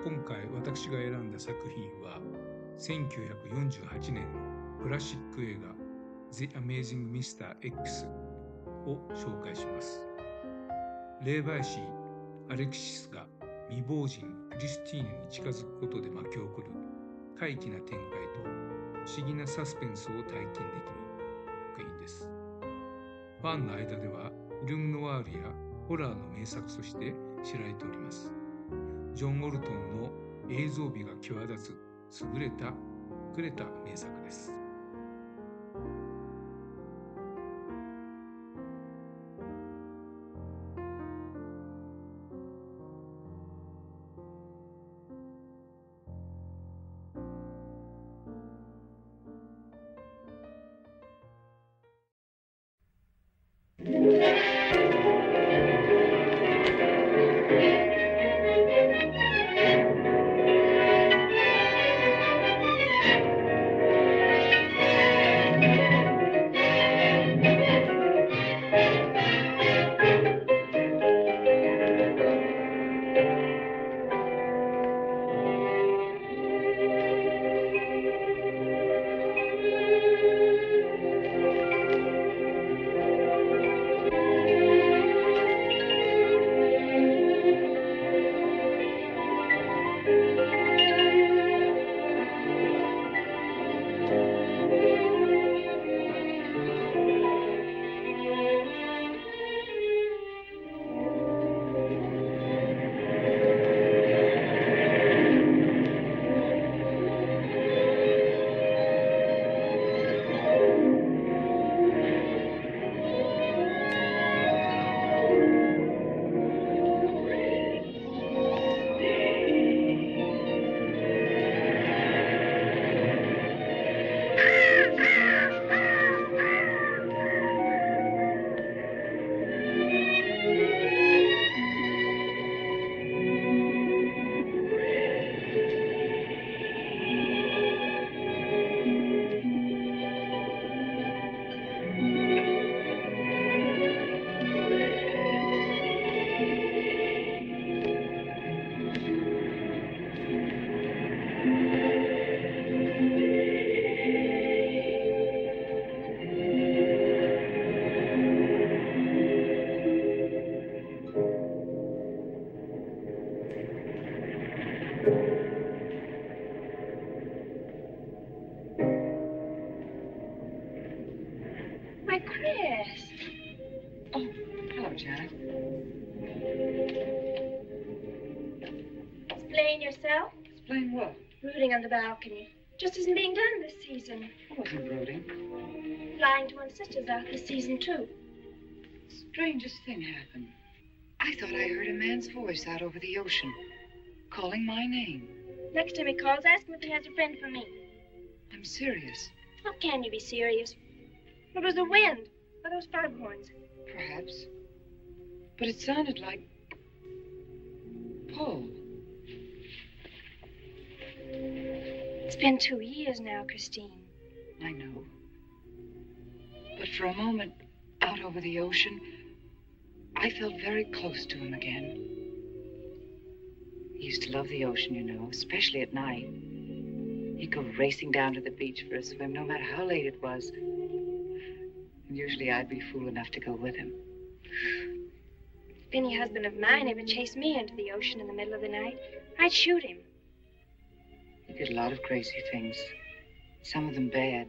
今回私が選んだ作品は1948年のクラシック映画 The Amazing Mr. X を紹介します。霊媒師アレクシスが未亡人クリスティーヌに近づくことで巻き起こる怪奇な展開と不思議なサスペンスを体験できる作品です。ファンの間ではフィルムノワールやホラーの名作として知られております。ジョン・オルトンの映像美が際立つ優れた名作です。Explain yourself. Explain what? Brooding on the balcony. Just isn't being done this season. I wasn't brooding. Flying to one's sister's out this season, too. Strangest thing happened. I thought I heard a man's voice out over the ocean, calling my name. Next time he calls, ask him if he has a friend for me. I'm serious. How can you be serious? It was the wind, or those foghorns. Perhaps. But it sounded like Paul. It's been 2 years now, Christine. I know. But for a moment, out over the ocean, I felt very close to him again. He used to love the ocean, you know, especially at night. He'd go racing down to the beach for a swim, no matter how late it was. And usually I'd be fool enough to go with him. If any husband of mine ever chased me into the ocean in the middle of the night, I'd shoot him. He did a lot of crazy things, some of them bad.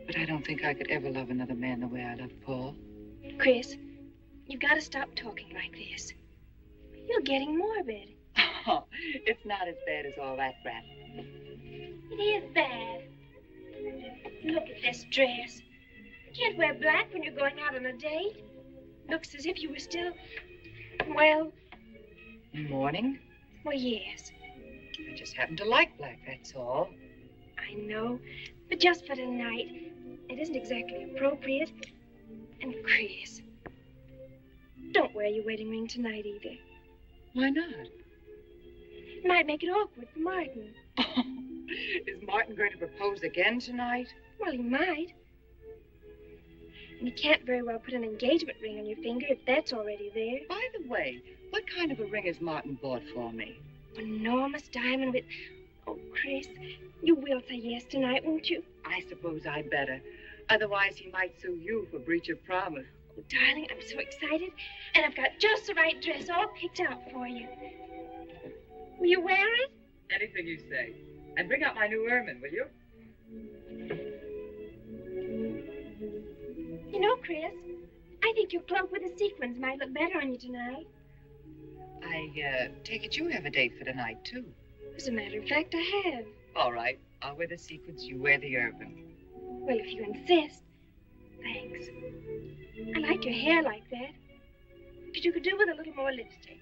But I don't think I could ever love another man the way I loved Paul. Chris, you've got to stop talking like this. You're getting morbid. Oh, it's not as bad as all that, Brat. It is bad. Look at this dress. You can't wear black when you're going out on a date. Looks as if you were still, well... In mourning? Well, yes. I just happen to like black, that's all. I know, but just for tonight, it isn't exactly appropriate. And Chris, don't wear your wedding ring tonight either. Why not? It might make it awkward for Martin. Oh, is Martin going to propose again tonight? Well, he might. And you can't very well put an engagement ring on your finger if that's already there. By the way, what kind of a ring has Martin bought for me? enormous diamond with... Oh, Chris, you will say yes tonight, won't you? I suppose I better. Otherwise, he might sue you for breach of promise. Oh, darling, I'm so excited. And I've got just the right dress all picked out for you. Will you wear it? Anything you say. And bring out my new ermine, will you? You know, Chris, I think your cloak with the sequins might look better on you tonight. I take it you have a date for tonight, too. As a matter of fact, I have. All right. I'll wear the sequins, you wear the ermine. Well, if you insist. Thanks. I like your hair like that. But you could do with a little more lipstick.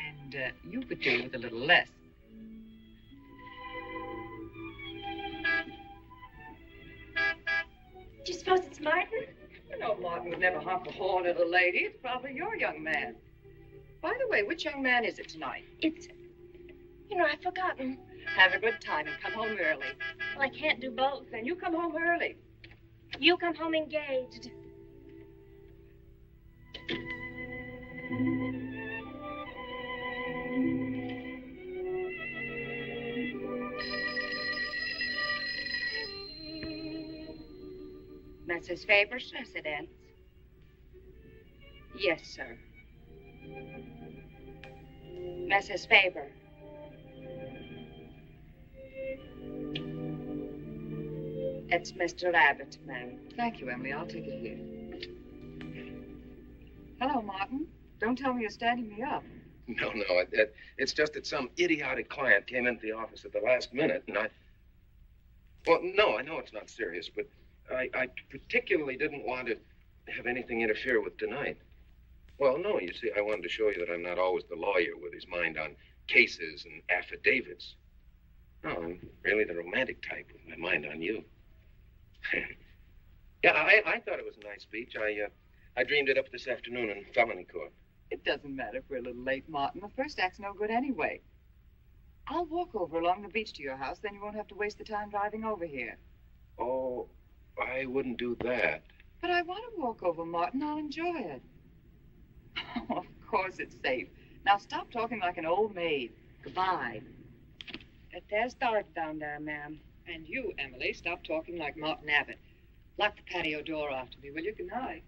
And you could do with a little less. Do you suppose it's Martin? You know, Martin would never honk the horn at a lady. It's probably your young man. By the way, which young man is it tonight? It's... You know, I've forgotten. Have a good time and come home early. Well, I can't do both. Then you come home early. You come home engaged. Mrs. Faber's residence? Yes, sir. Mrs. Faber. It's Mr. Abbott, ma'am. Thank you, Emily. I'll take it here. Hello, Martin. Don't tell me you're standing me up. No, it's just that some idiotic client came into the office at the last minute, and Well, no, I know it's not serious, but I particularly didn't want to have anything interfere with tonight. Well, no, you see, I wanted to show you that I'm not always the lawyer with his mind on cases and affidavits. No, I'm really the romantic type with my mind on you. Yeah, I thought it was a nice speech. I dreamed it up this afternoon in felony court. It doesn't matter if we're a little late, Martin. The first act's no good anyway. I'll walk over along the beach to your house, then you won't have to waste the time driving over here. Oh, I wouldn't do that. But I want to walk over, Martin. I'll enjoy it. Oh, of course it's safe. Now stop talking like an old maid. Goodbye. There's stars down there, ma'am. And you, Emily, stop talking like Martin Abbott. Lock the patio door after me, will you? Good night.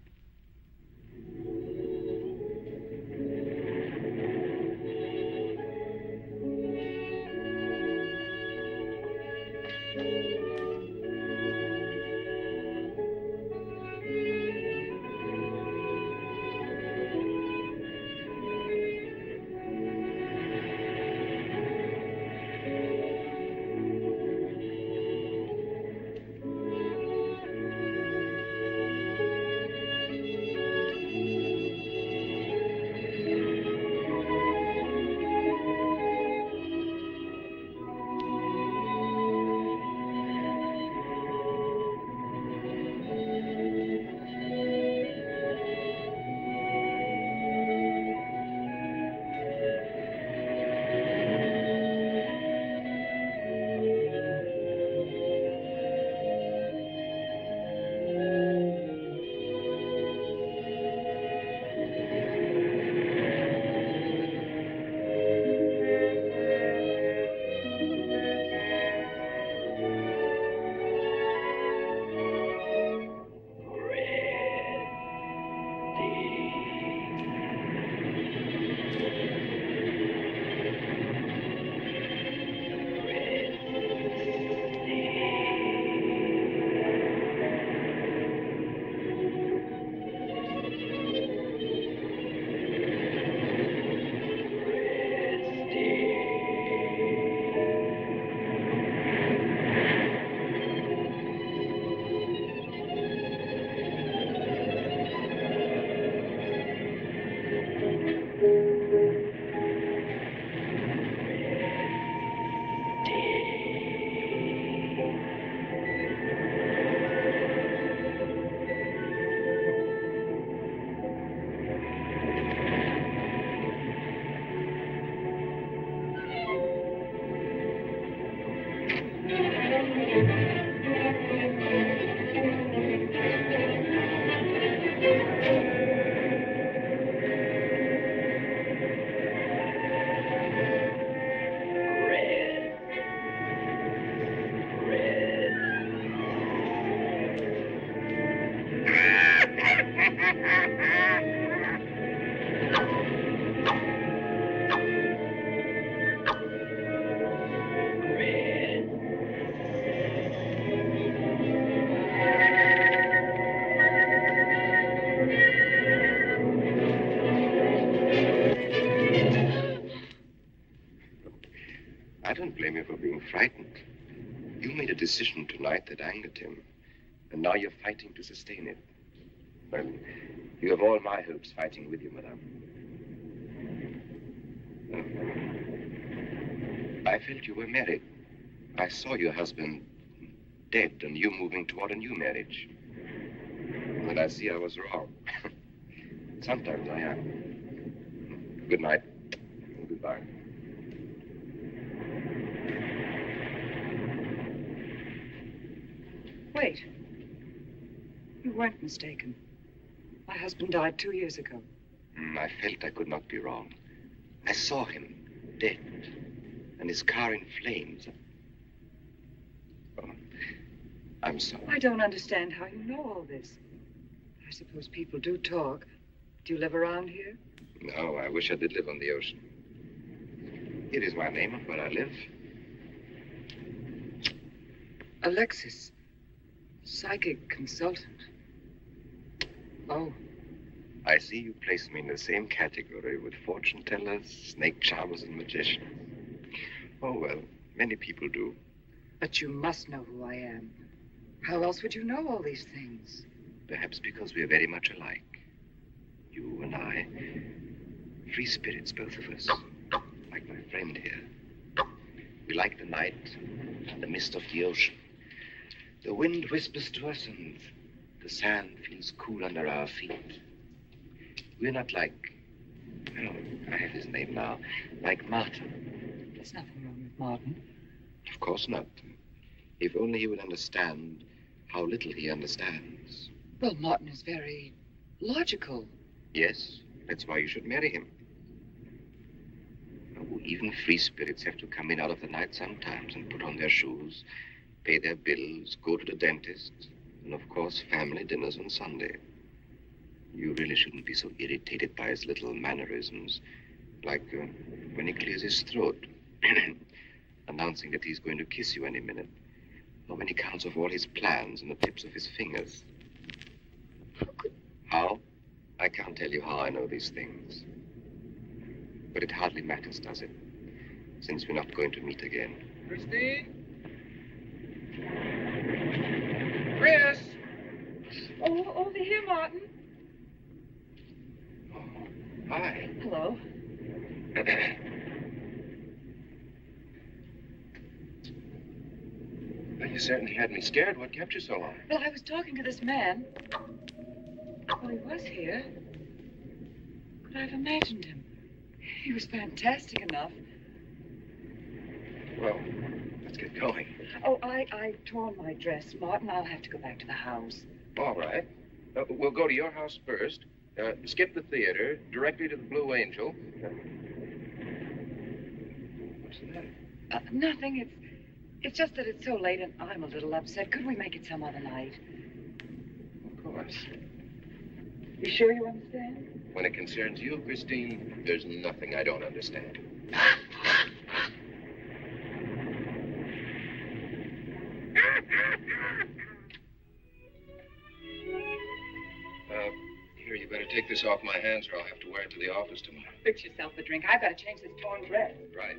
blame you for being frightened. You made a decision tonight that angered him, and now you're fighting to sustain it. Well, you have all my hopes fighting with you, madame. I felt you were married. I saw your husband dead and you moving toward a new marriage. But I see I was wrong. Sometimes I am. Good night. And goodbye. Wait. You weren't mistaken. My husband died 2 years ago. I felt I could not be wrong. I saw him dead and his car in flames. Oh, I'm sorry. I don't understand how you know all this. I suppose people do talk. Do you live around here? No, I wish I did live on the ocean. It is my name of where I live. Alexis. Psychic consultant. Oh. I see you place me in the same category with fortune tellers, snake charmers, and magicians. Oh, well, many people do. But you must know who I am. How else would you know all these things? Perhaps because we are very much alike. You and I. Free spirits, both of us. Like my friend here. We like the night and the mist of the ocean. The wind whispers to us and the sand feels cool under our feet. We're not like, oh, I have his name now, like Martin. There's nothing wrong with Martin. Of course not. If only he would understand how little he understands. Well, Martin is very logical. Yes, that's why you should marry him. Oh, even free spirits have to come in out of the night sometimes and put on their shoes, pay their bills, go to the dentist, and of course, family dinners on Sunday. You really shouldn't be so irritated by his little mannerisms, like when he clears his throat, announcing that he's going to kiss you any minute, or when he counts off all his plans on the tips of his fingers. How? I can't tell you how I know these things. But it hardly matters, does it? Since we're not going to meet again. Christine? Chris! Oh, over here, Martin. Oh, hi. Hello. Well, you certainly had me scared. What kept you so long? Well, I was talking to this man. Well, he was here. Could I have imagined him? He was fantastic enough. Well, let's get going. Oh, I tore my dress, Martin. I'll have to go back to the house. All right. We'll go to your house first, skip the theater, directly to the Blue Angel. What's the matter? Nothing. It's just that it's so late and I'm a little upset. Could we make it some other night? Of course. You sure you understand? When it concerns you, Christine, there's nothing I don't understand. Here, you better take this off my hands or I'll have to wear it to the office tomorrow. Fix yourself a drink. I've got to change this torn dress. Right.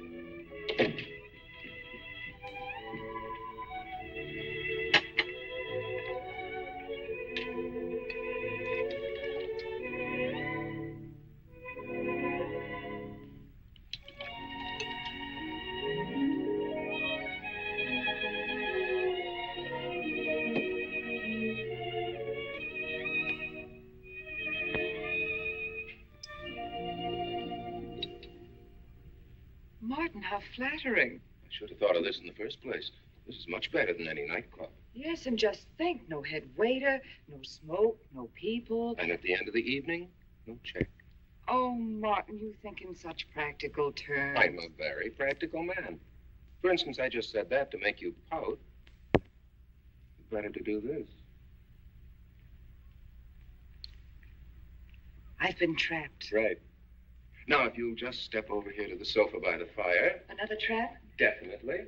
Martin, how flattering. I should have thought of this in the first place. This is much better than any nightclub. Yes, and just think, no head waiter, no smoke, no people. And at the end of the evening, no check. Oh, Martin, you think in such practical terms. I'm a very practical man. For instance, I just said that to make you pout. Better to do this. I've been trapped. Right. Now, if you'll just step over here to the sofa by the fire. Another trap? Definitely.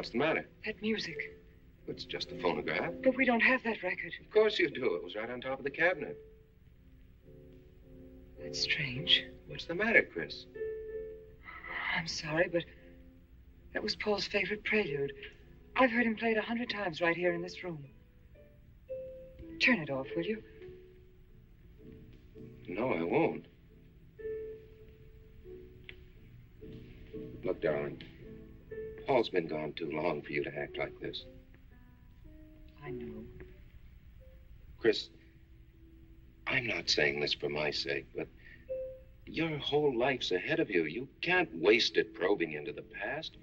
What's the matter? That music. It's just a phonograph. But we don't have that record. Of course you do. It was right on top of the cabinet. That's strange. What's the matter, Chris? I'm sorry, but that was Paul's favorite prelude. I've heard him play it 100 times right here in this room. Turn it off, will you? No, I won't. Look, darling, Paul's been gone too long for you to act like this. I know. Chris, I'm not saying this for my sake, but your whole life's ahead of you. You can't waste it probing into the past.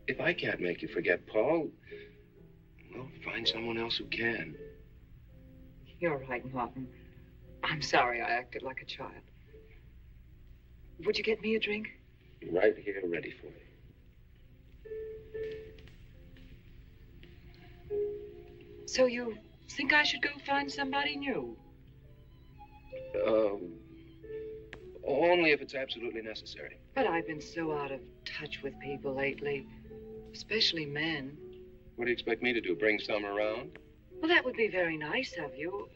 If I can't make you forget Paul, well, find someone else who can. You're right, Martin. I'm sorry I acted like a child. Would you get me a drink? Right here, ready for you. So you think I should go find somebody new? Only if it's absolutely necessary. But I've been so out of touch with people lately, especially men. What do you expect me to do, bring some around? Well, that would be very nice of you.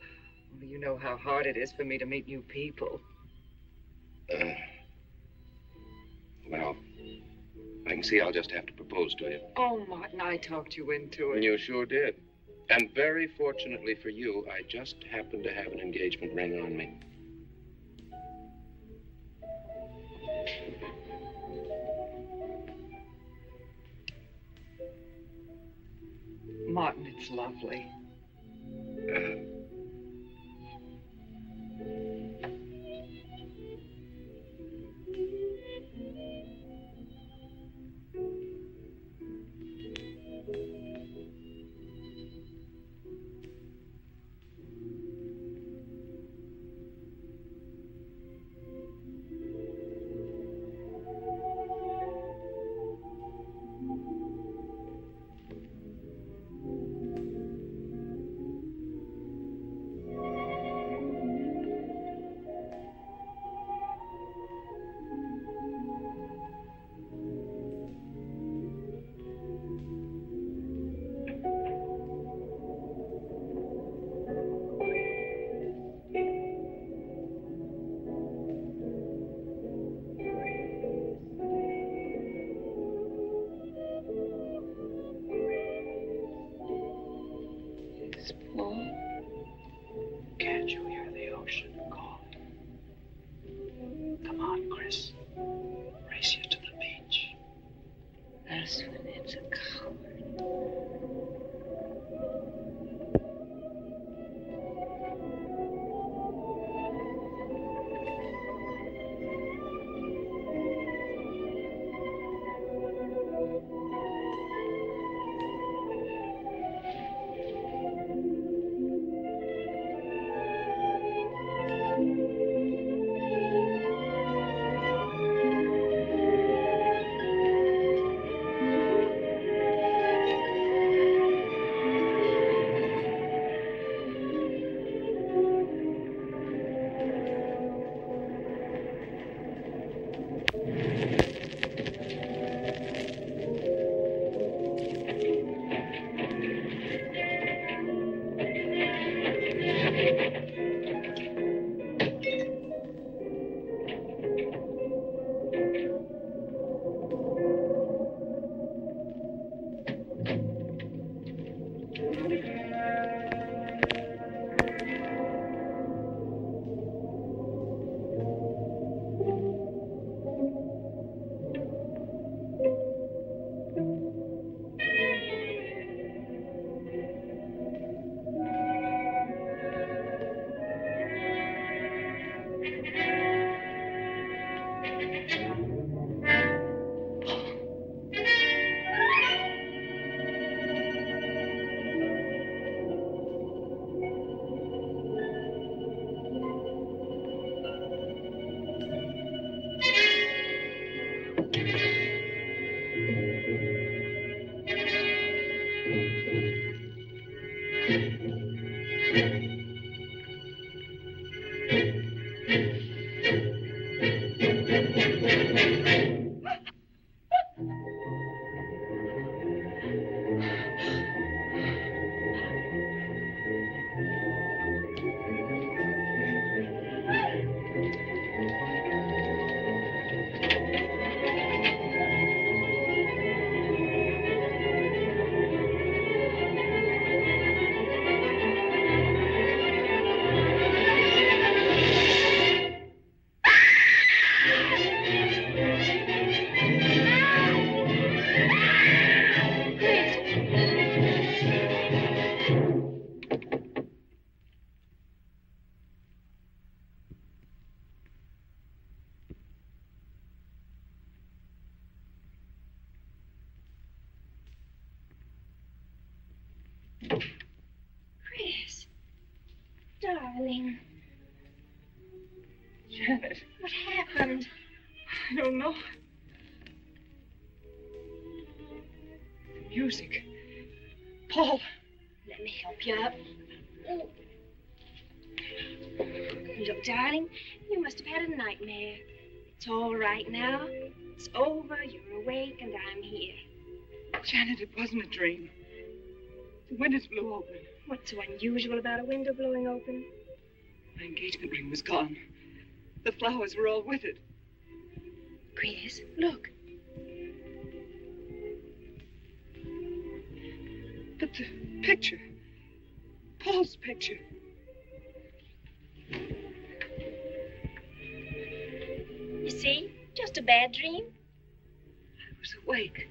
Only you know how hard it is for me to meet new people. Well, I can see I'll just have to propose to you. Oh, Martin, I talked you into it. You sure did. And very fortunately for you, I just happened to have an engagement ring on me. Martin, it's lovely. Can't you hear the ocean calling? Come on, Chris. Race you to the beach. That's when it's a coward. Chris. Darling. Janet, What happened? I don't know. The music. Paul. Let me help you up. Look, darling, you must have had a nightmare. It's all right now. It's over, you're awake, and I'm here. Janet, it wasn't a dream. The windows blew open. What's so unusual about a window blowing open? My engagement ring was gone. The flowers were all with it. Chris, look. But the picture. Paul's picture. You see? Just a bad dream. I was awake.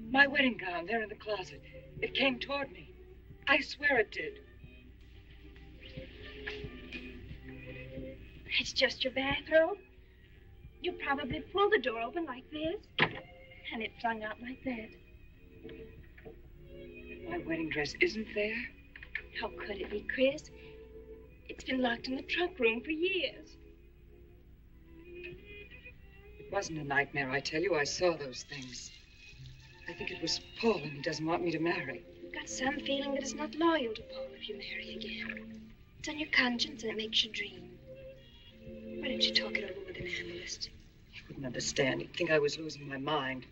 My wedding gown there in the closet. It came toward me. I swear it did. It's just your bathrobe. You probably pulled the door open like this, and it flung out like that. My wedding dress isn't there. How could it be, Chris? It's been locked in the trunk room for years. It wasn't a nightmare, I tell you. I saw those things. I think it was Paul, and he doesn't want me to marry. You've got some feeling that it's not loyal to Paul if you marry again. It's on your conscience, and it makes you dream. Why don't you talk it over with an analyst? He wouldn't understand. He'd think I was losing my mind.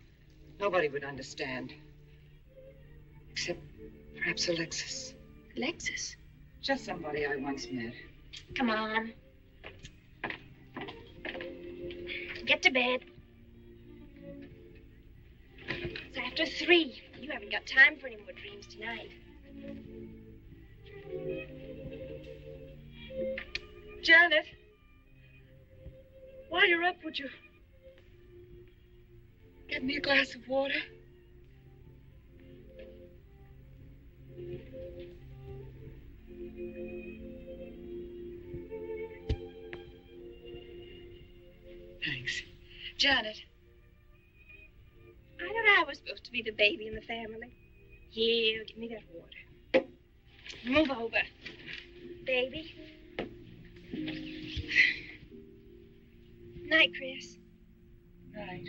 Nobody would understand. Except perhaps Alexis. Alexis? Just somebody I once met. Come on. Get to bed. It's after 3. You haven't got time for any more dreams tonight. Janet! While you're up, would you get me a glass of water? Thanks. Janet. I thought I was supposed to be the baby in the family. Here, give me that water. Move over. Baby. Night, Chris. Night.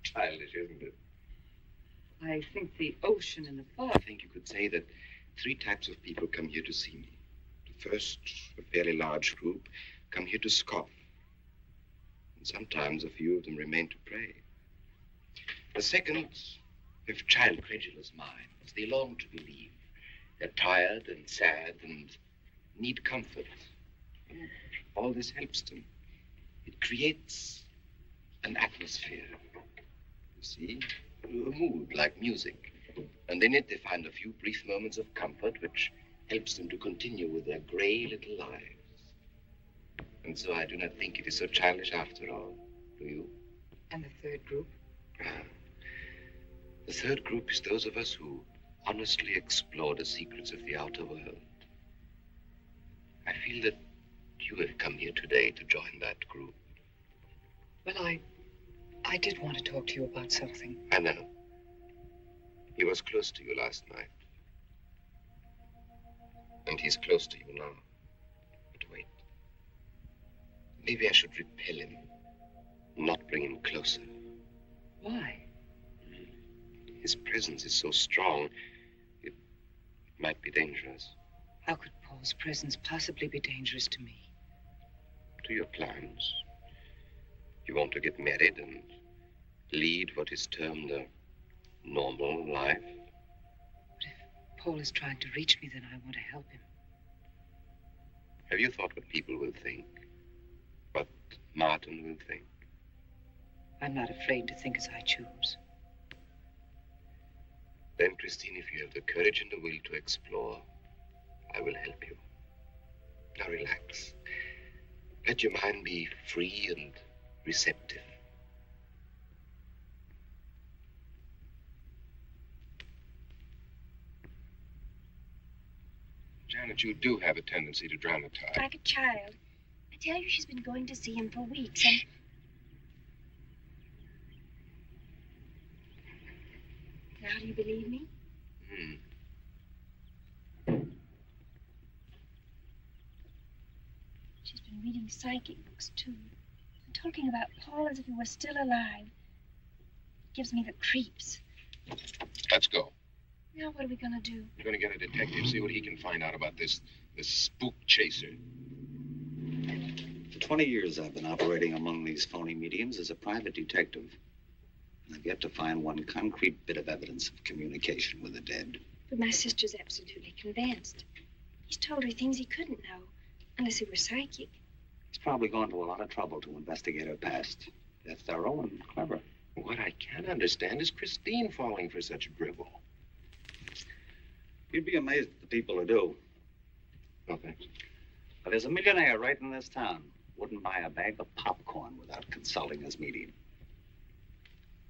Childish, isn't it? I think the ocean and the fog. I think you could say that 3 types of people come here to see me. The first, a fairly large group, come here to scoff. And sometimes a few of them remain to pray. The second have child credulous minds. They long to believe. They're tired and sad and need comfort. And all this helps them. It creates an atmosphere. See, a mood like music. And in it they find a few brief moments of comfort which helps them to continue with their gray little lives. And so I do not think it is so childish after all. Do you? And the third group? The third group is those of us who honestly explore the secrets of the outer world. feel that you have come here today to join that group. Well, I did want to talk to you about something. I know. He was close to you last night. And he's close to you now. But wait. Maybe I should repel him, not bring him closer. Why? His presence is so strong, it might be dangerous. How could Paul's presence possibly be dangerous to me? To your plans. You want to get married and lead what is termed a normal life. But if Paul is trying to reach me, then I want to help him. Have you thought what people will think? What Martin will think? I'm not afraid to think as I choose. Then, Christine, if you have the courage and the will to explore, I will help you. Now relax. Let your mind be free and receptive. Janet, you do have a tendency to dramatize. Like a child. I tell you, she's been going to see him for weeks, and... Now, do you believe me? She's been reading psychic books, too. And talking about Paul as if he were still alive. It gives me the creeps. Let's go. Now, what are we going to do? We're going to get a detective, see what he can find out about this spook chaser. For 20 years, I've been operating among these phony mediums as a private detective. And I've yet to find one concrete bit of evidence of communication with the dead. But my sister's absolutely convinced. He's told her things he couldn't know, unless he were psychic. He's probably gone to a lot of trouble to investigate her past. That's thorough and clever. What I can't understand is Christine falling for such drivel. You'd be amazed at the people who do. No, thanks. But there's a millionaire right in this town. Wouldn't buy a bag of popcorn without consulting his medium.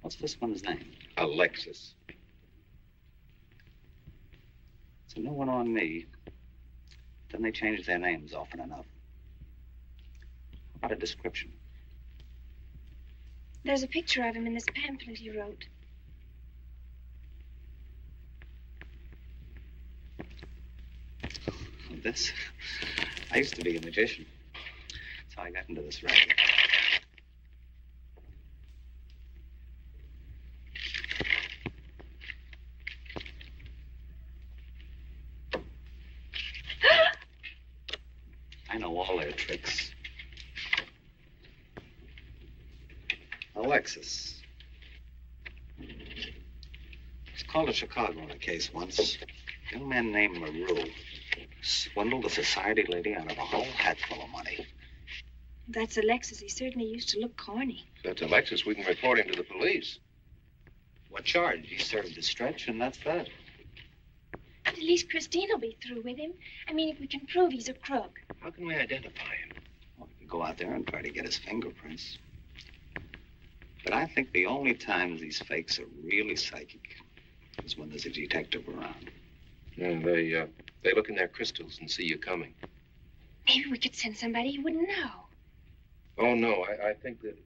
What's this one's name? Alexis. It's a new one on me. Didn't they change their names often enough? How about a description? There's a picture of him in this pamphlet he wrote. This? I used to be a magician. That's how I got into this racket. I know all their tricks. Alexis. It's called to Chicago in a case once. A young man named LaRue swindled a society lady out of a whole hatful of money. That's Alexis. He certainly used to look corny. If that's Alexis, we can report him to the police. What charge? He served his stretch, and that's that. But at least Christine will be through with him. I mean, if we can prove he's a crook. How can we identify him? Well, we can go out there and try to get his fingerprints. But I think the only times these fakes are really psychic is when there's a detective around. Yeah, they look in their crystals and see you coming. Maybe we could send somebody who wouldn't know. Oh, no, I think that...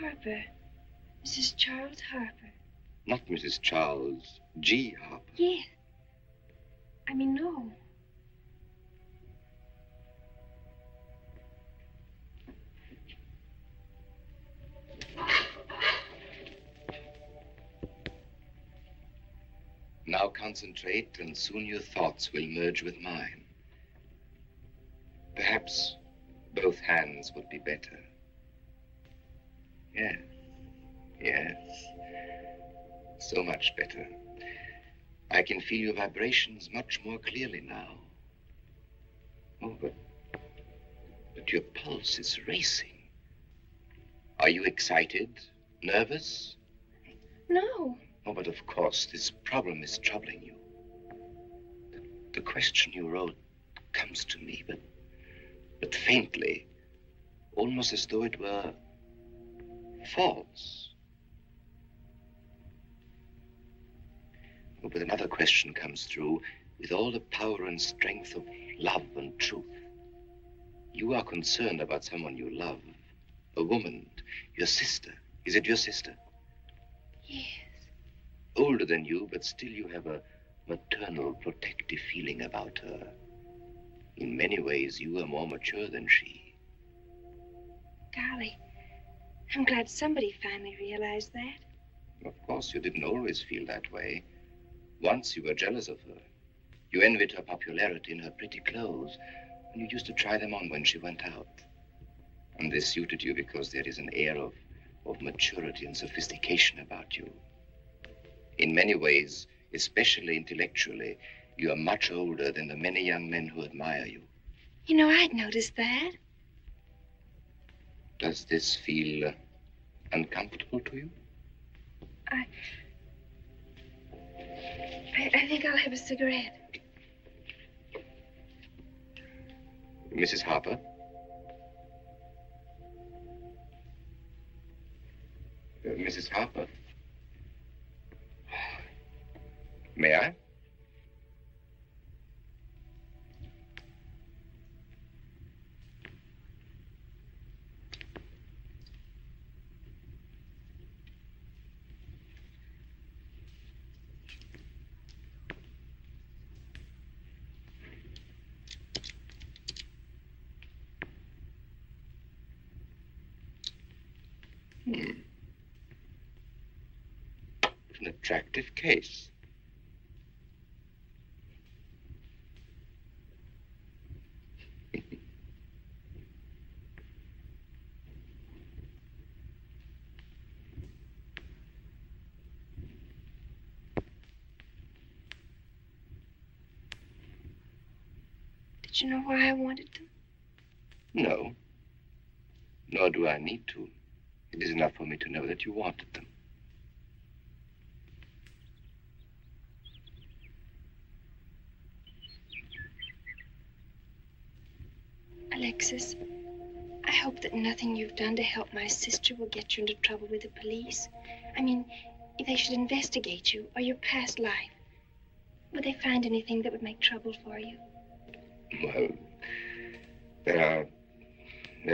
Harper. Mrs. Charles Harper. Not Mrs. Charles G. Harper. Yes. I mean, no. Now concentrate, and soon your thoughts will merge with mine. Perhaps both hands would be better. Yes, yes. So much better. I can feel your vibrations much more clearly now. Oh, but your pulse is racing. Are you excited? Nervous? No. Oh, but of course, this problem is troubling you. The question you wrote comes to me, but faintly, almost as though it were false. Oh, but another question comes through with all the power and strength of love and truth. You are concerned about someone you love, a woman, your sister. Is it your sister? Yes. Older than you, but still you have a maternal, protective feeling about her. In many ways, you are more mature than she. Golly, I'm glad somebody finally realized that. Of course, you didn't always feel that way. Once you were jealous of her. You envied her popularity in her pretty clothes, and you used to try them on when she went out. And this suited you because there is an air of maturity and sophistication about you. In many ways, especially intellectually, you are much older than the many young men who admire you. You know, I'd noticed that. Does this feel uncomfortable to you? I think I'll have a cigarette. Mrs. Harper? Mrs. Harper? May I? An attractive case. Did you know why I wanted them? No. Nor do I need to. It is enough for me to know that you wanted them. Alexis, I hope that nothing you've done to help my sister will get you into trouble with the police. I mean, if they should investigate you or your past life, would they find anything that would make trouble for you? Well, there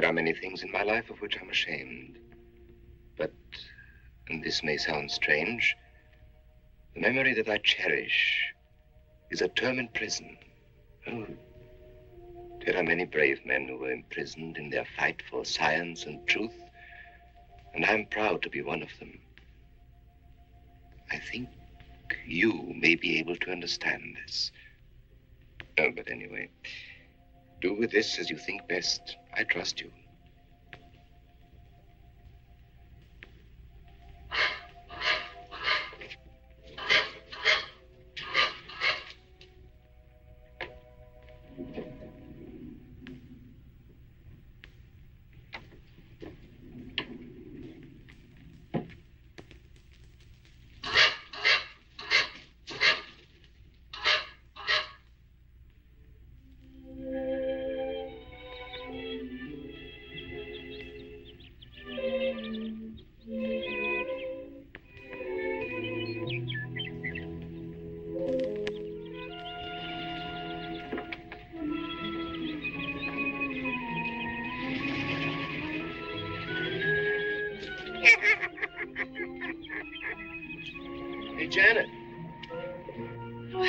are many things in my life of which I'm ashamed. But, and this may sound strange, the memory that I cherish is a term in prison. Oh, there are many brave men who were imprisoned in their fight for science and truth, and I'm proud to be one of them. I think you may be able to understand this. Oh, but anyway, do with this as you think best. I trust you.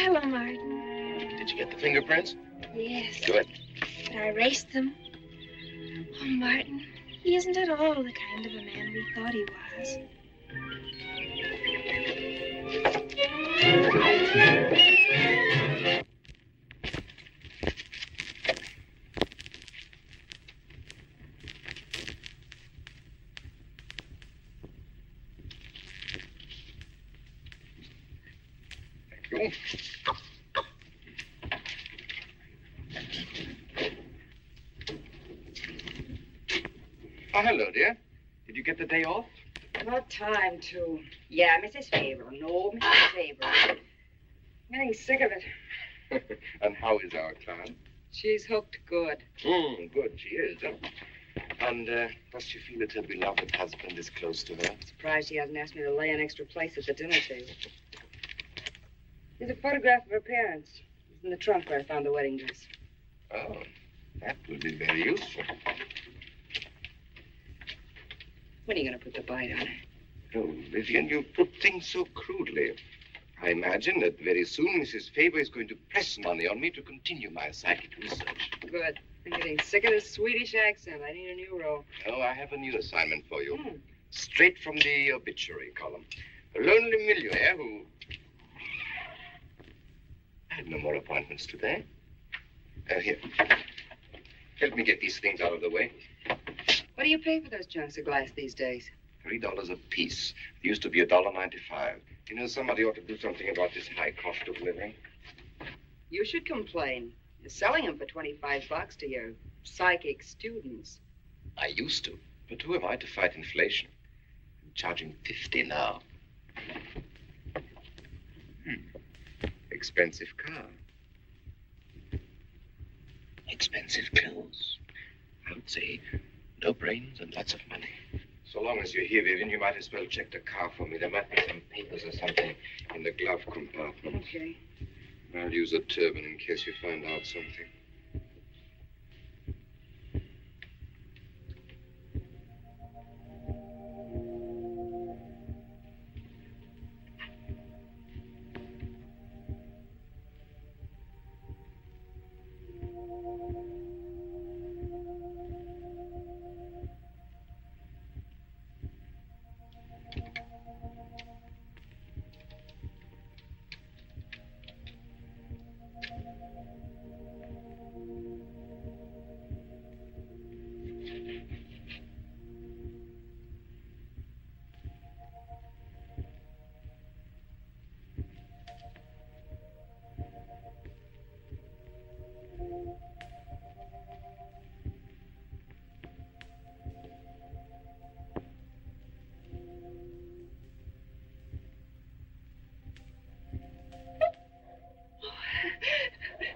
hello, Martin. Did you get the fingerprints? Yes. Good. But I erased them. Oh, Martin, he isn't at all the kind of a man we thought he was. Thank you. Oh, hello, dear. Did you get the day off? What time to? Yeah, Mrs. Favor. No, Mrs. Favor. I'm getting sick of it. And how is our client? She's hooked good. Good, she is. And does she feel that her beloved husband is close to her? Surprised she hasn't asked me to lay an extra place at the dinner table. Here's a photograph of her parents. It's in the trunk where I found the wedding dress. Oh, that will be very useful. When are you going to put the bite on her? Oh, Vivian, you put things so crudely. I imagine that very soon Mrs. Faber is going to press money on me to continue my psychic research. Good. I'm getting sick of this Swedish accent. I need a new role. Oh, I have a new assignment for you. Straight from the obituary column. A lonely millionaire who... I had no more appointments today. Here. Help me get these things out of the way. What do you pay for those chunks of glass these days? $3 a piece. It used to be $1.95. You know, somebody ought to do something about this high cost of living. You should complain. You're selling them for $25 to your psychic students. I used to. But who am I to fight inflation? I'm charging $50 now. Expensive car. Expensive clothes. I would say no brains and lots of money. So long as you're here, Vivian, you might as well check the car for me. There might be some papers or something in the glove compartment. Okay. I'll use a turban in case you find out something.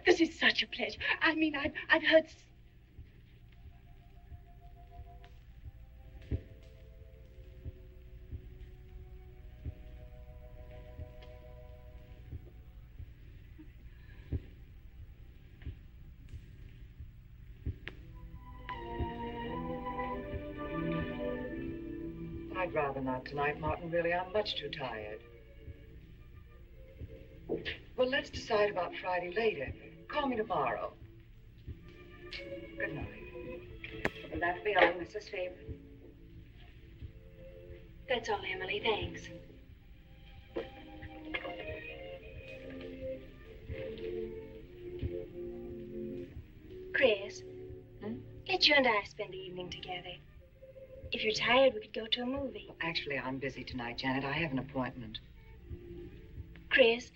This is such a pleasure. I mean, I've heard... I'd rather not tonight, Martin. Really, I'm much too tired. Well, let's decide about Friday later. Call me tomorrow. Good night. Will that be all, Mrs. Faber? That's all, Emily. Thanks. Chris, let you and I spend the evening together. If you're tired, we could go to a movie. Actually, I'm busy tonight, Janet. I have an appointment. Chris,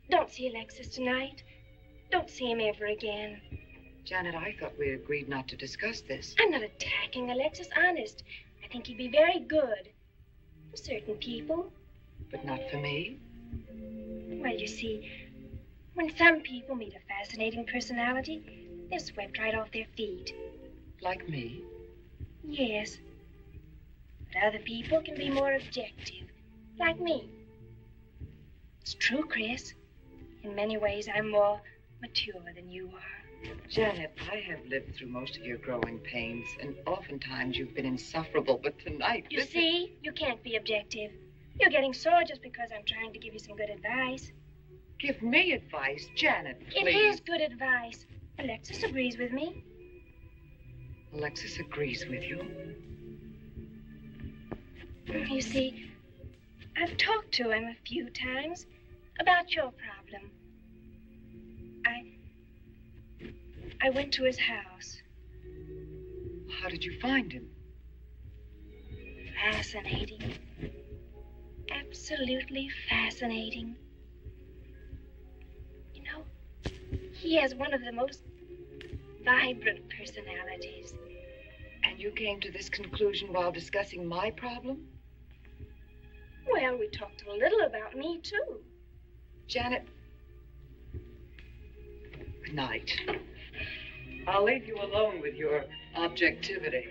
don't see Alexis tonight. Don't see him ever again. Janet, I thought we agreed not to discuss this. I'm not attacking Alexis, honest. I think he'd be very good for certain people. But not for me? Well, you see, when some people meet a fascinating personality, they're swept right off their feet. Like me? Yes. But other people can be more objective, like me. It's true, Chris. In many ways, I'm more mature than you are. Janet, I have lived through most of your growing pains, and oftentimes you've been insufferable, but tonight... You see, you can't be objective. You're getting sore just because I'm trying to give you some good advice. give me advice, Janet, please. It is good advice. Alexis agrees with me. Alexis agrees with you. You see, I've talked to him a few times about your problem. I went to his house. How did you find him? Fascinating. Absolutely fascinating. You know, he has one of the most vibrant personalities. And you came to this conclusion while discussing my problem? Well, we talked a little about me, too. Janet, good night. I'll leave you alone with your objectivity.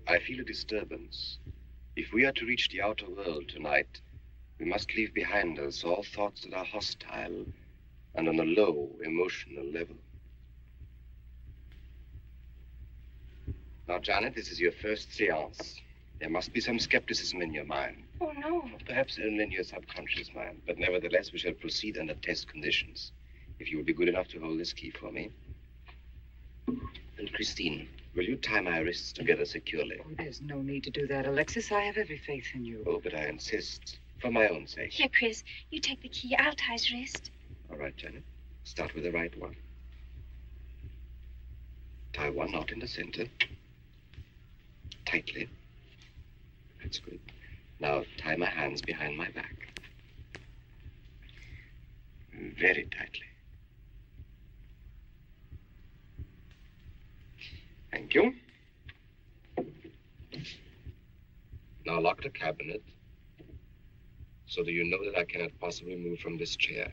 I feel a disturbance. If we are to reach the outer world tonight, we must leave behind us all thoughts that are hostile and on a low emotional level. Now, Janet, this is your first seance. There must be some skepticism in your mind. Oh, no. Perhaps only in your subconscious mind, but nevertheless, we shall proceed under test conditions. If you will be good enough to hold this key for me. And Christine, will you tie my wrists together securely? Oh, there's no need to do that, Alexis. I have every faith in you. Oh, but I insist. For my own sake. Here, Chris, you take the key. I'll tie his wrist. All right, Janet. Start with the right one. Tie one knot in the center. Tightly. That's good. Now tie my hands behind my back. Very tightly. Thank you. Now lock the cabinet so that you know that I cannot possibly move from this chair.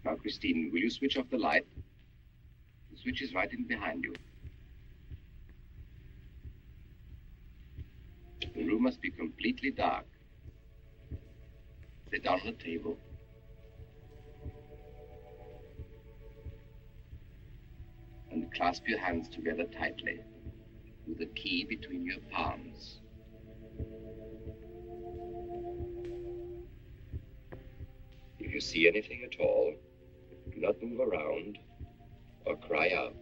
Now, Christine, will you switch off the light? The switch is right in behind you. The room must be completely dark. Sit down on the table. And clasp your hands together tightly with the key between your palms. If you see anything at all, do not move around or cry out.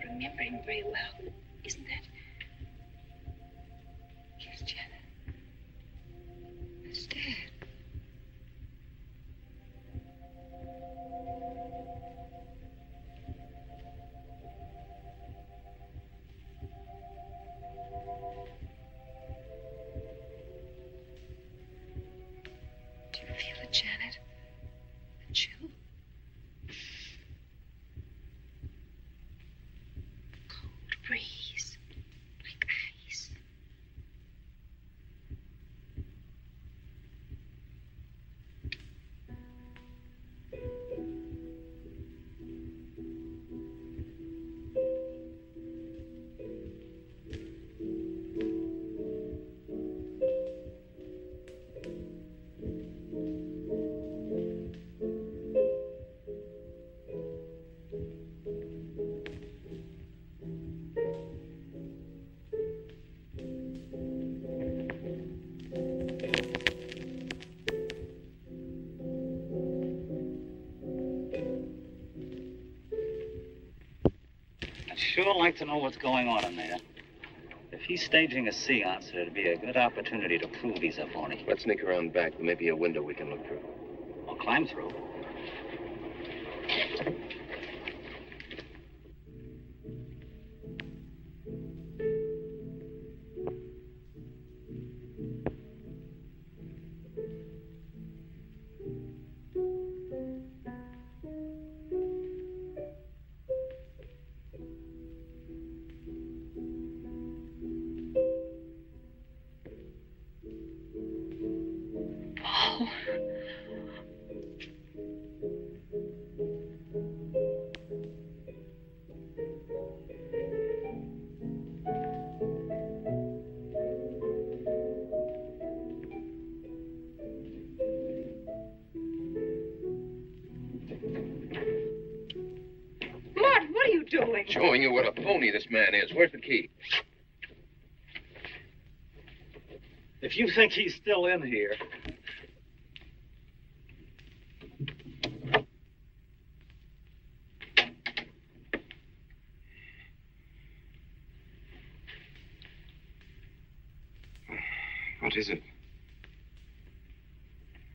Remember him very well, isn't that? Yes, Janet. It's Dad. Do you feel it, Janet? A chill? Breeze. sure like to know what's going on in there. If he's staging a seance, it'd be a good opportunity to prove he's a phony. Let's sneak around back. There may be a window we can look through. Or climb through. Doing? Showing you what a phony this man is. Where's the key? If you think he's still in here... What is it?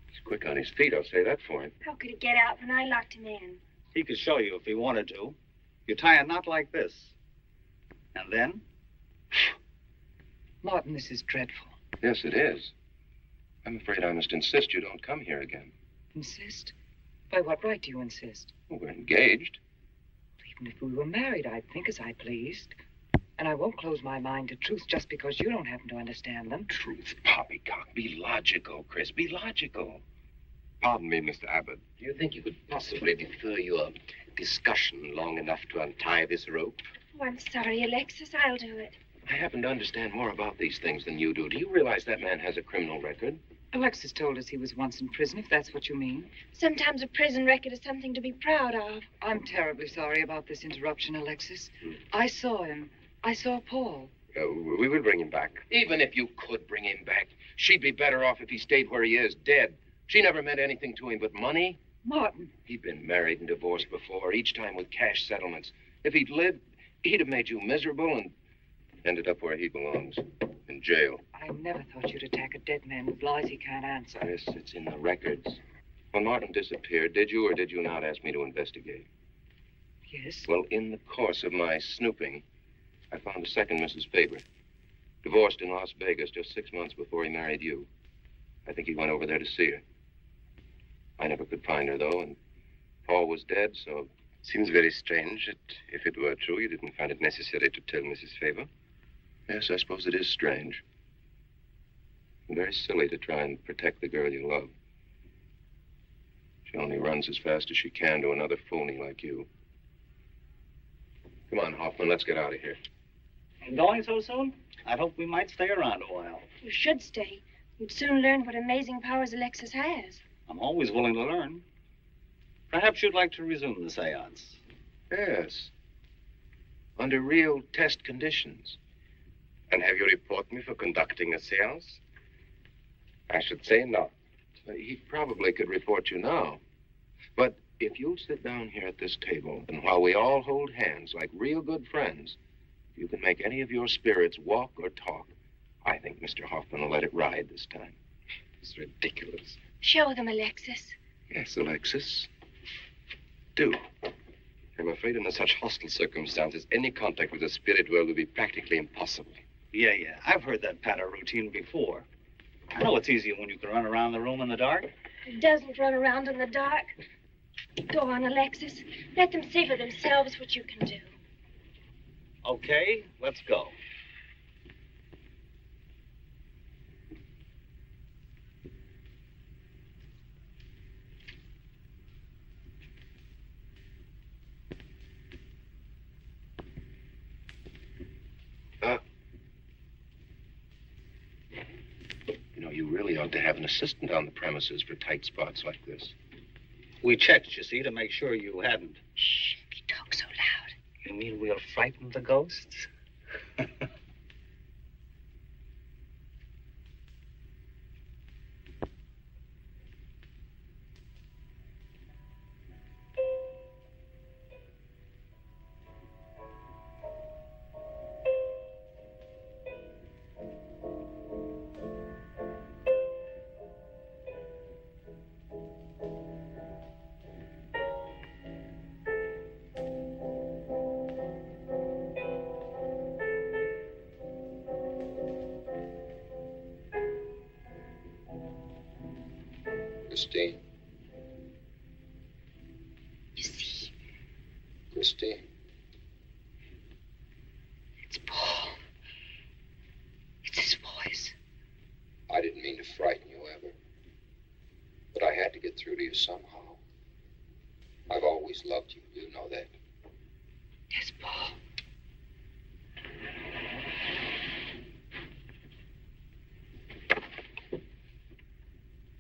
He's quick on his feet, I'll say that for him. How could he get out when I locked him in? He could show you if he wanted to. You tie a knot like this. And then? Martin, this is dreadful. Yes, it is. I'm afraid I must insist you don't come here again. Insist? By what right do you insist? Well, we're engaged. Even if we were married, I'd think as I pleased. And I won't close my mind to truth just because you don't happen to understand them. Truth, poppycock. Be logical, Chris. Be logical. Pardon me, Mr. Abbott. Do you think you could possibly defer your discussion long enough to untie this rope? Oh, I'm sorry, Alexis. I'll do it. I happen to understand more about these things than you do. Do you realize that man has a criminal record? Alexis told us he was once in prison, if that's what you mean. Sometimes a prison record is something to be proud of. I'm terribly sorry about this interruption, Alexis. I saw him. I saw Paul. We will bring him back. Even if you could bring him back, she'd be better off if he stayed where he is, dead. She never meant anything to him but money. Martin. He'd been married and divorced before, each time with cash settlements. If he'd lived, he'd have made you miserable and ended up where he belongs, in jail. I never thought you'd attack a dead man with lies he can't answer. Yes, it's in the records. When Martin disappeared, did you or did you not ask me to investigate? Yes. Well, in the course of my snooping, I found a second Mrs. Faber, divorced in Las Vegas just 6 months before he married you. I think he went over there to see her. I never could find her, though, and Paul was dead, so... Seems very strange that if it were true, you didn't find it necessary to tell Mrs. Faber. Yes, I suppose it is strange. And very silly to try and protect the girl you love. She only runs as fast as she can to another phony like you. Come on, Hoffman, let's get out of here. Going so soon? I hope we might stay around a while. You should stay. You'd soon learn what amazing powers Alexis has. I'm always willing to learn. Perhaps you'd like to resume the seance. Yes. Under real test conditions. And have you report me for conducting a seance? I should say not. He probably could report you now. But if you'll sit down here at this table, and while we all hold hands like real good friends, you can make any of your spirits walk or talk, I think Mr. Hoffman will let it ride this time. It's ridiculous. Show them, Alexis. Yes, Alexis. Do. I'm afraid under such hostile circumstances, any contact with the spirit world would be practically impossible. Yeah. I've heard that patter routine before. I know it's easier when you can run around the room in the dark. It doesn't run around in the dark. Go on, Alexis. Let them see for themselves what you can do. Okay, let's go. You really ought to have an assistant on the premises for tight spots like this. We checked, you see, to make sure you hadn't. Shh, he talks so loud. You mean we'll frighten the ghosts? Christine. You see, Christine. it's Paul. It's his voice. I didn't mean to frighten you ever. But I had to get through to you somehow. I've always loved you. You know that. Yes, Paul.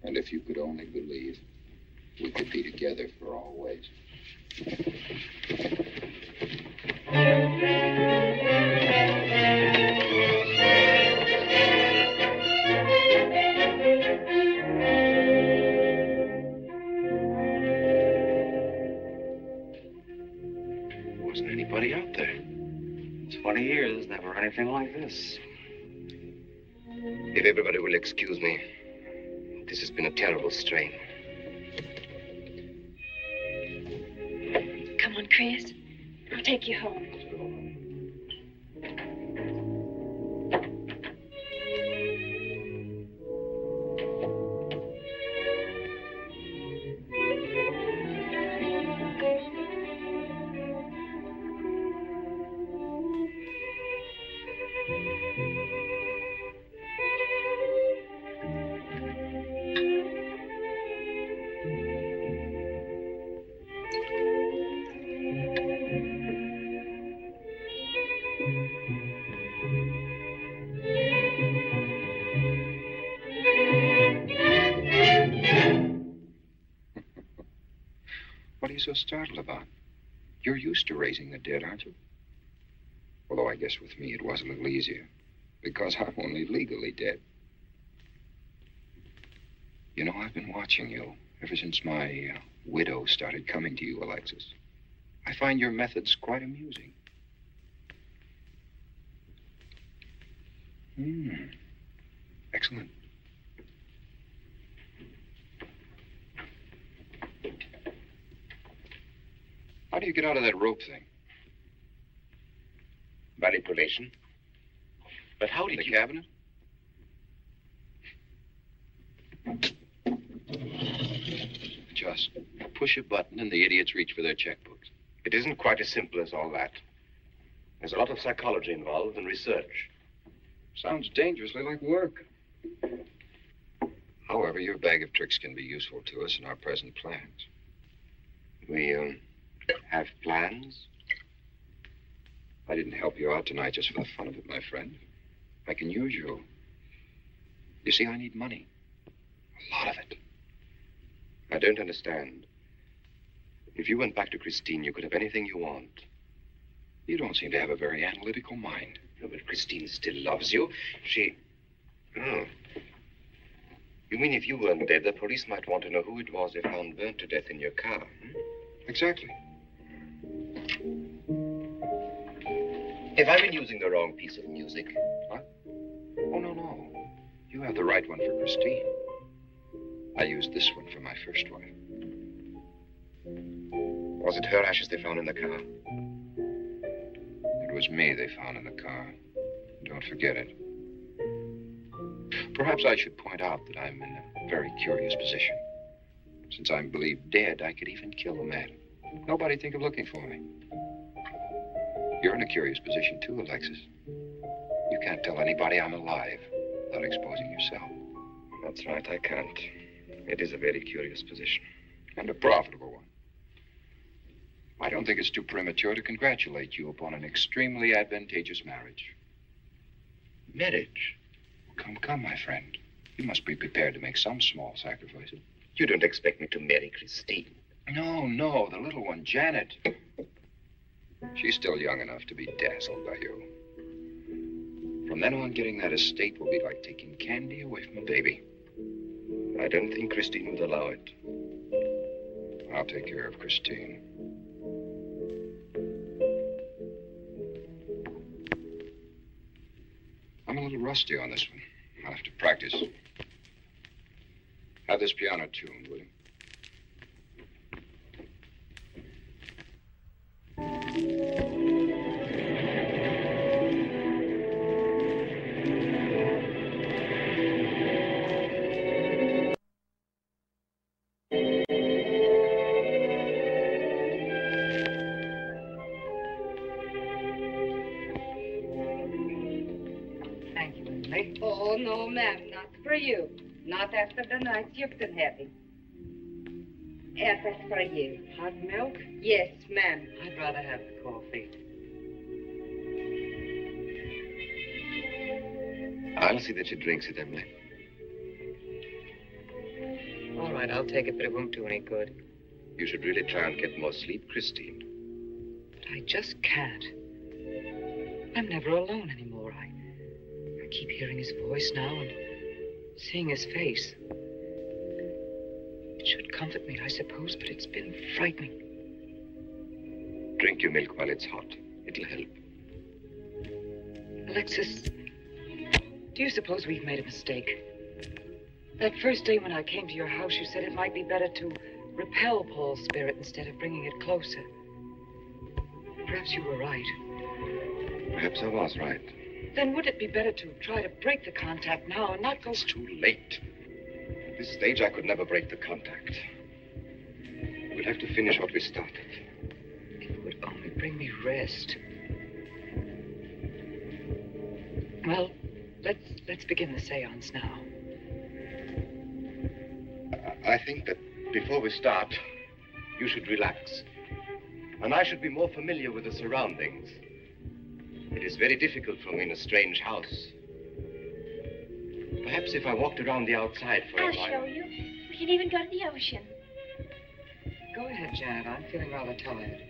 And if you could only believe, we could be together for always. Wasn't anybody out there. 20 years, never anything like this. If everybody will excuse me, this has been a terrible strain. Come on, Chris. I'll take you home. What are you so startled about? You're used to raising the dead, aren't you? Although I guess with me it was a little easier, because I'm only legally dead. You know, I've been watching you ever since my widow started coming to you, Alexis. I find your methods quite amusing. Excellent. How do you get out of that rope thing? Manipulation. But how did The you... cabinet? Just push a button and the idiots reach for their checkbooks. It isn't quite as simple as all that. There's a lot of psychology involved and research. Sounds dangerously like work. However, your bag of tricks can be useful to us in our present plans. We, have plans? I didn't help you out tonight just for the fun of it, my friend. I can use you. You see, I need money. A lot of it. I don't understand. If you went back to Christine, you could have anything you want. You don't seem to have a very analytical mind. No, but Christine still loves you. She... Oh. You mean if you weren't dead, the police might want to know who it was they found burnt to death in your car? Exactly. Have I been using the wrong piece of music? What? Oh, no. You have the right one for Christine. I used this one for my first wife. Was it her ashes they found in the car? It was me they found in the car. Don't forget it. Perhaps I should point out that I'm in a very curious position. Since I'm believed dead, I could even kill a man. Nobody'd think of looking for me. You're in a curious position, too, Alexis. You can't tell anybody I'm alive without exposing yourself. That's right, I can't. It is a very curious position. And a profitable one. I don't think it's too premature to congratulate you upon an extremely advantageous marriage. Marriage? Come, my friend. You must be prepared to make some small sacrifices. You don't expect me to marry Christine? No, the little one, Janet. She's still young enough to be dazzled by you. From then on, getting that estate will be like taking candy away from a baby. I don't think Christine would allow it. I'll take care of Christine. I'm a little rusty on this one. I'll have to practice. Have this piano tuned, will you? no, ma'am, not for you. Not after the night you've been having. That's for you. Hot milk? Yes, ma'am. I'd rather have the coffee. I'll see that she drinks it, Emily. All right, I'll take it, but it won't do any good. You should really try and get more sleep, Christine. But I just can't. I'm never alone anymore. I keep hearing his voice now and seeing his face. It should comfort me, I suppose, but it's been frightening. Drink your milk while it's hot. It'll help. Alexis, do you suppose we've made a mistake? That first day when I came to your house, you said it might be better to repel Paul's spirit instead of bringing it closer. Perhaps you were right. Perhaps I was right. Then would it be better to try to break the contact now and not go... It's too late. At this stage, I could never break the contact. We'll have to finish what we started. It would only bring me rest. Well, let's begin the seance now. I think that before we start, you should relax. And I should be more familiar with the surroundings. It is very difficult for me in a strange house. Perhaps if I walked around the outside for a while... I'll show you. We can even go to the ocean. Go ahead, Janet. I'm feeling rather tired.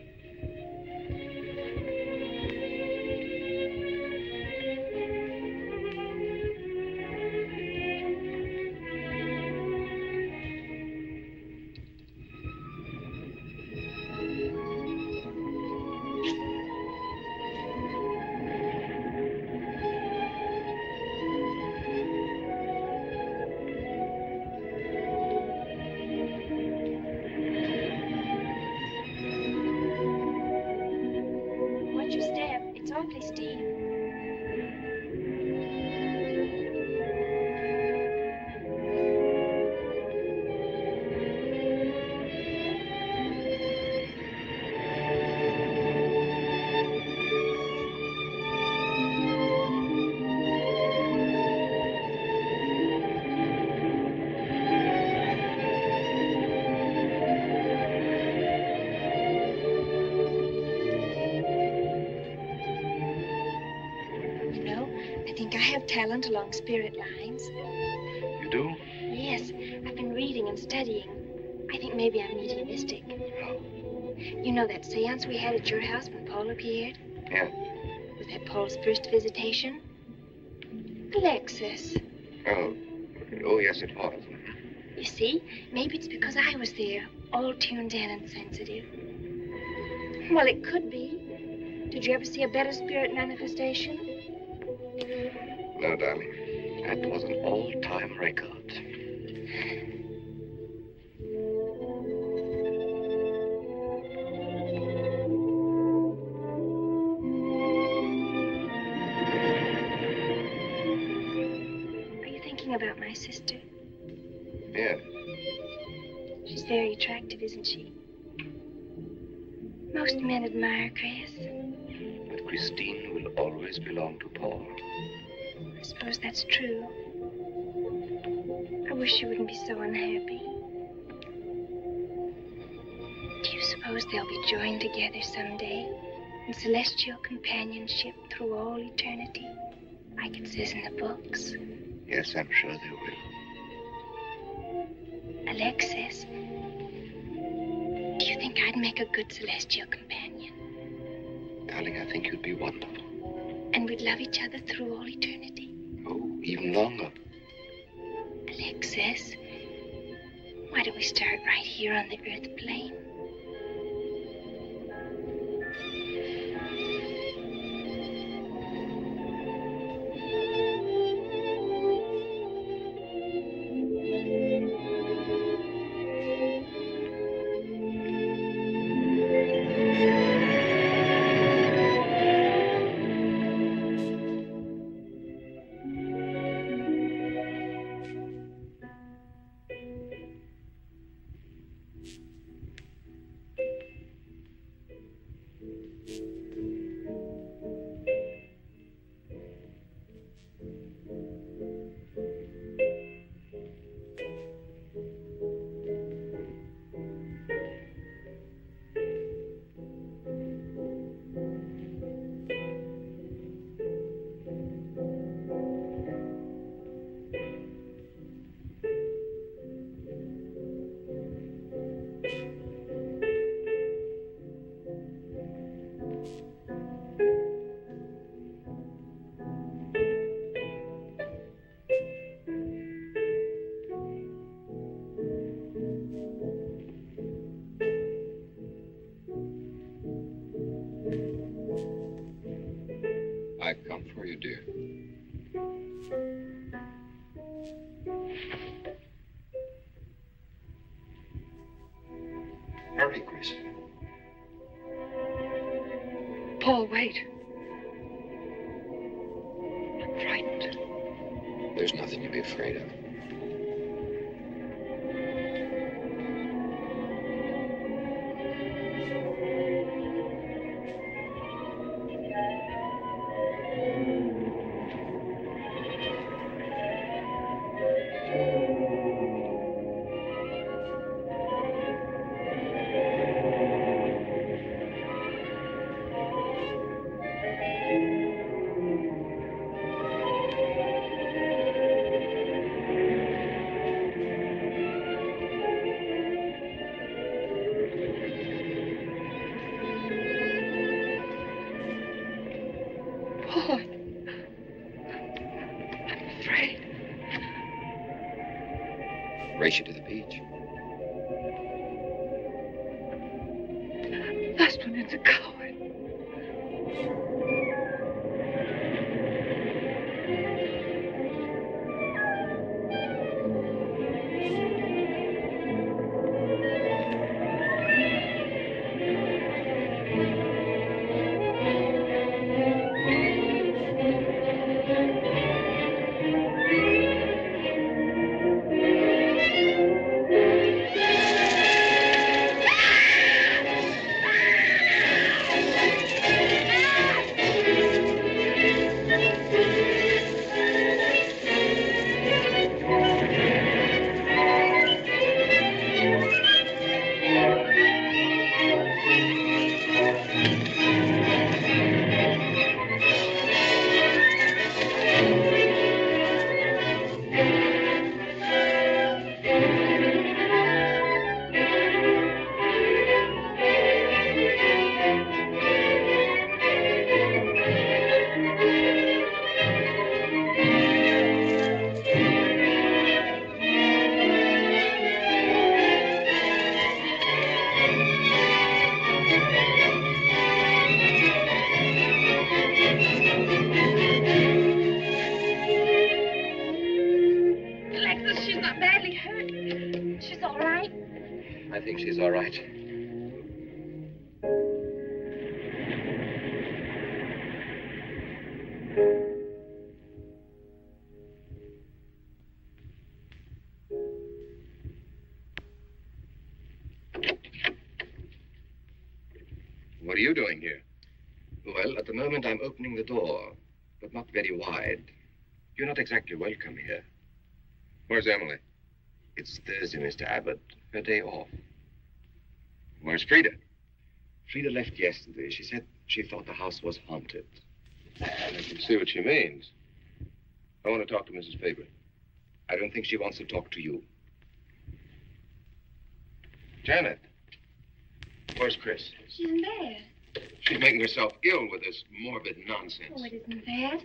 Talent along spirit lines. You do? Yes, I've been reading and studying. I think maybe I'm mediumistic. How? You know that seance we had at your house when Paul appeared? Yeah. Was that Paul's first visitation? Alexis. Oh, yes, it was. You see, maybe it's because I was there, all tuned in and sensitive. Well, it could be. Did you ever see a better spirit manifestation? No, darling. That was an all-time record. Are you thinking about my sister? Yeah. She's very attractive, isn't she? Most men admire Chris. But Christine will always belong to Paul. I suppose that's true. I wish you wouldn't be so unhappy. Do you suppose they'll be joined together someday in celestial companionship through all eternity, like it says in the books? Yes, I'm sure they will. Alexis, do you think I'd make a good celestial companion? Darling, I think you'd be wonderful. And we'd love each other through all eternity. Oh, even longer. Alexis, why don't we start right here on the Earth plane? you, dear. Hurry, Chris. Paul, wait. I'm frightened. There's nothing to be afraid of. Race you to the beach. Last one is a coward. I think she's all right. What are you doing here? Well, at the moment I'm opening the door, but not very wide. You're not exactly welcome here. Where's Emily? It's Thursday, Mr. Abbott. Her day off. Where's Frida? Frida left yesterday. She said she thought the house was haunted. I can see what she means. I want to talk to Mrs. Faber. I don't think she wants to talk to you. Janet, where's Chris? She's in bed. She's making herself ill with this morbid nonsense. Oh, it isn't that.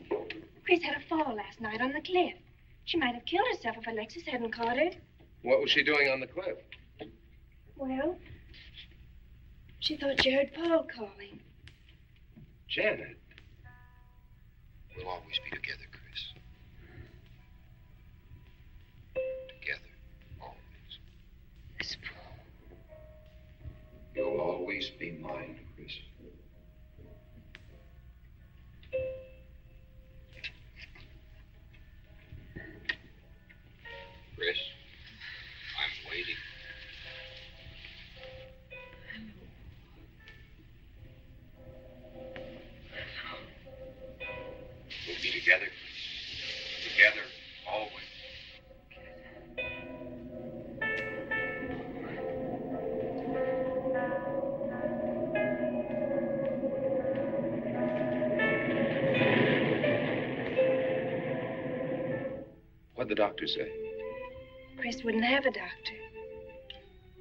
Chris had a fall last night on the cliff. She might have killed herself if Alexis hadn't caught her. What was she doing on the cliff? Well, she thought she heard Paul calling. Janet. We'll always be together, Chris. Together, always. Miss Paul. You'll always be mine, Chris. Chris, I'm waiting. We'll be together. Together, always. What'd the doctor say? Chris wouldn't have a doctor.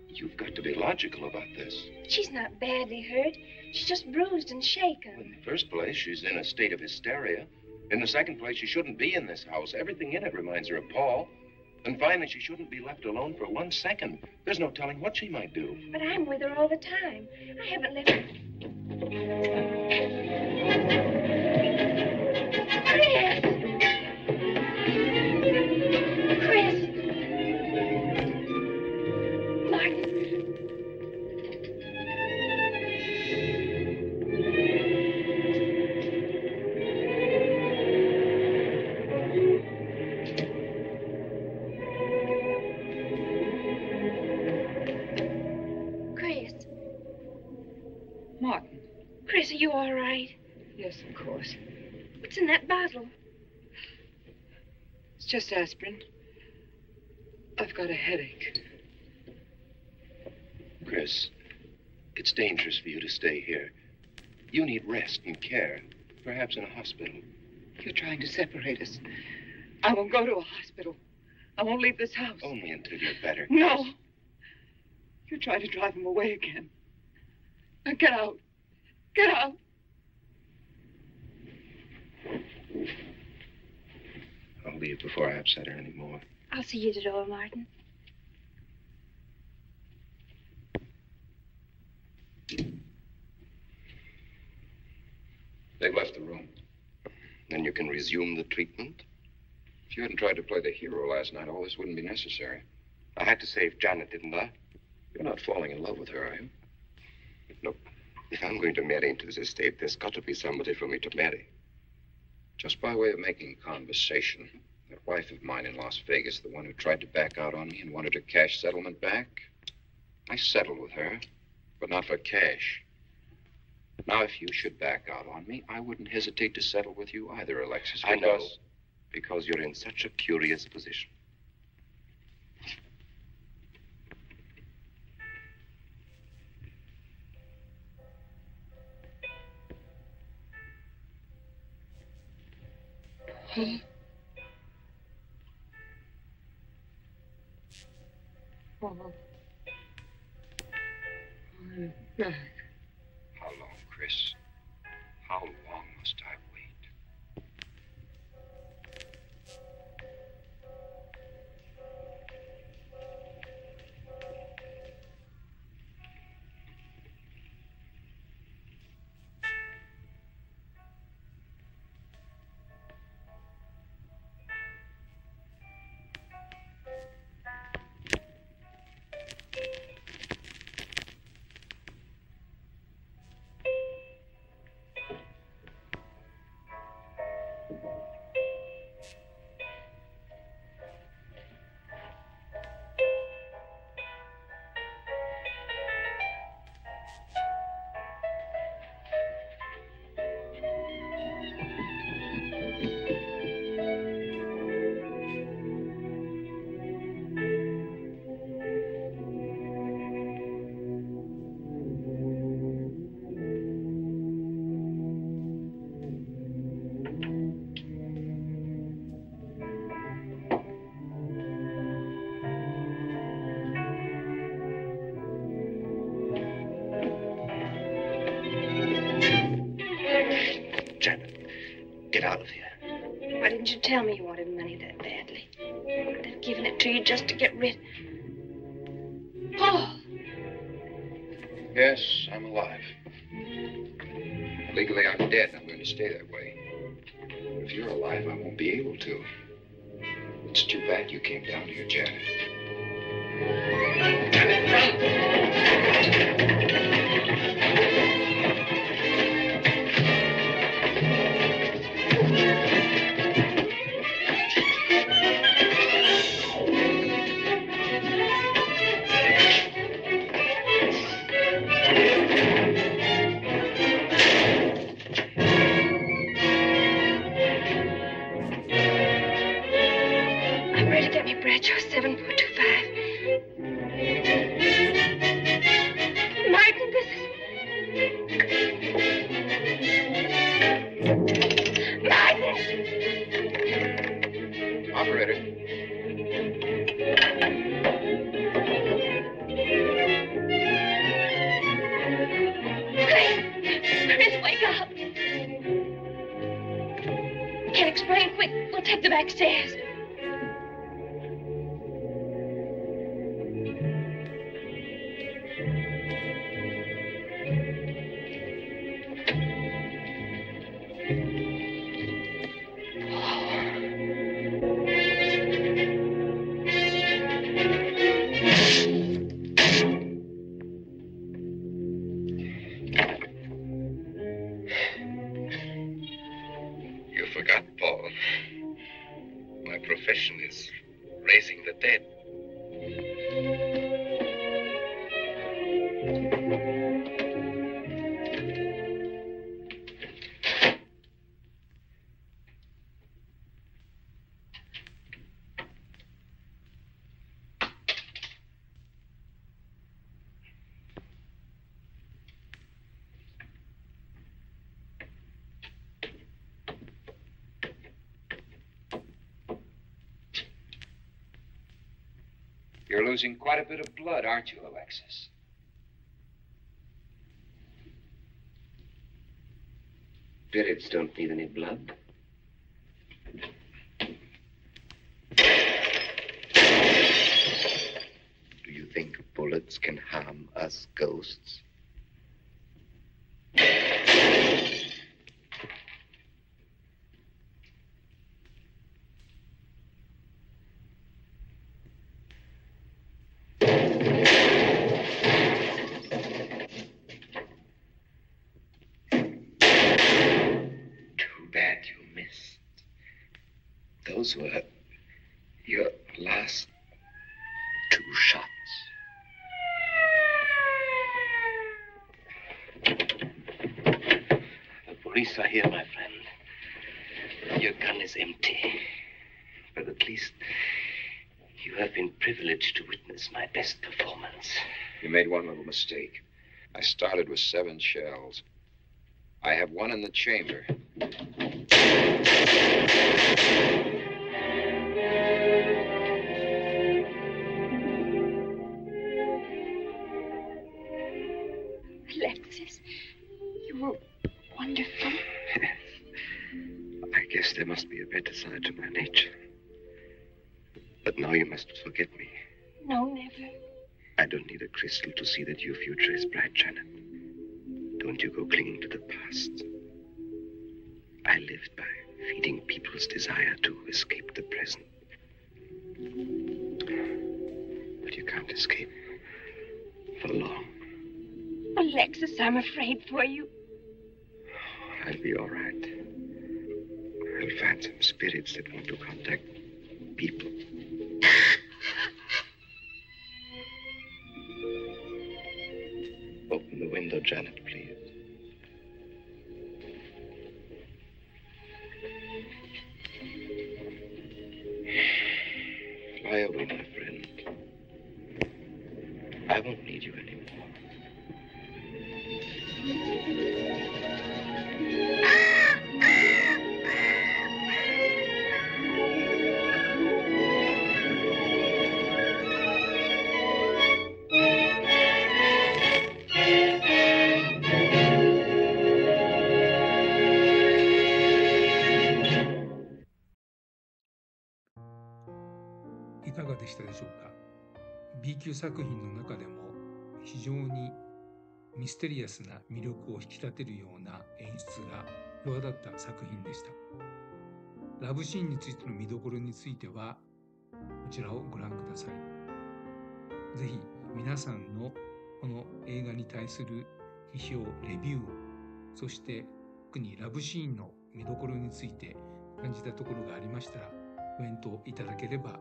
You've got to be logical about this. She's not badly hurt. She's just bruised and shaken. In the first place, she's in a state of hysteria. In the second place, she shouldn't be in this house. Everything in it reminds her of Paul. And finally, she shouldn't be left alone for 1 second. There's no telling what she might do. But I'm with her all the time. I haven't left her. Chris! Martin. Chris, are you all right? Yes, of course. What's in that bottle? It's just aspirin. I've got a headache. Chris, it's dangerous for you to stay here. You need rest and care, perhaps in a hospital. You're trying to separate us. I won't go to a hospital. I won't leave this house. Only until you're better. No. You're trying to drive him away again. Now get out. Get out. I'll leave before I upset her anymore. I'll see you at the door, Martin. They've left the room. Then you can resume the treatment? If you hadn't tried to play the hero last night, all this wouldn't be necessary. I had to save Janet, didn't I? You're not falling in love with her, are you? Look, if I'm going to marry into this estate, there's got to be somebody for me to marry. Just by way of making conversation, that wife of mine in Las Vegas, the one who tried to back out on me and wanted her cash settlement back, I settled with her, but not for cash. Now, if you should back out on me, I wouldn't hesitate to settle with you either, Alexis. I know. Because you're in such a curious position. Oh. I'm back. How long, Chris? How long must I wait? Get out of here. Why didn't you tell me you wanted money that badly? I'd have given it to you just to get rid. Paul! Yes, I'm alive. Legally, I'm dead, and I'm going to stay that way. But if you're alive, I won't be able to. It's too bad you came down here, Janet. Bradshaw 7425. Martin, this is... Martin! Operator. Chris, wake up! Can't explain. Quick, we'll take them back stairs. You're losing quite a bit of blood, aren't you, Alexis? Spirits don't need any blood. Do you think bullets can harm us ghosts? Those were your last 2 shots. The police are here, my friend. Your gun is empty. But at least you have been privileged to witness my best performance. You made one little mistake. I started with 7 shells. I have 1 in the chamber. Alexis, you were wonderful. I guess there must be a better side to my nature. But now you must forget me. No, never. I don't need a crystal to see that your future is bright, Janet. Don't you go clinging to the past. I lived by feeding people's desire to escape the present. But you can't escape for long. Alexis, I'm afraid for you. I'll be all right. I'll find some spirits that want to contact people. Open the window, Janet, please. Fly away, my friend. I won't need you anymore. いかがでしたでしょうか。 B 級作品の中でも非常にミステリアスな魅力を引き立てるような演出が際立った作品でした。ラブシーンについての見どころについてはこちらをご覧ください。ぜひ皆さんのこの映画に対する批評、レビューを、そして特にラブシーンの見どころについて感じたところがありましたらコメントいただければ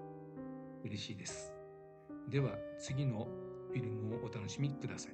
嬉しいです。では次のフィルムをお楽しみください。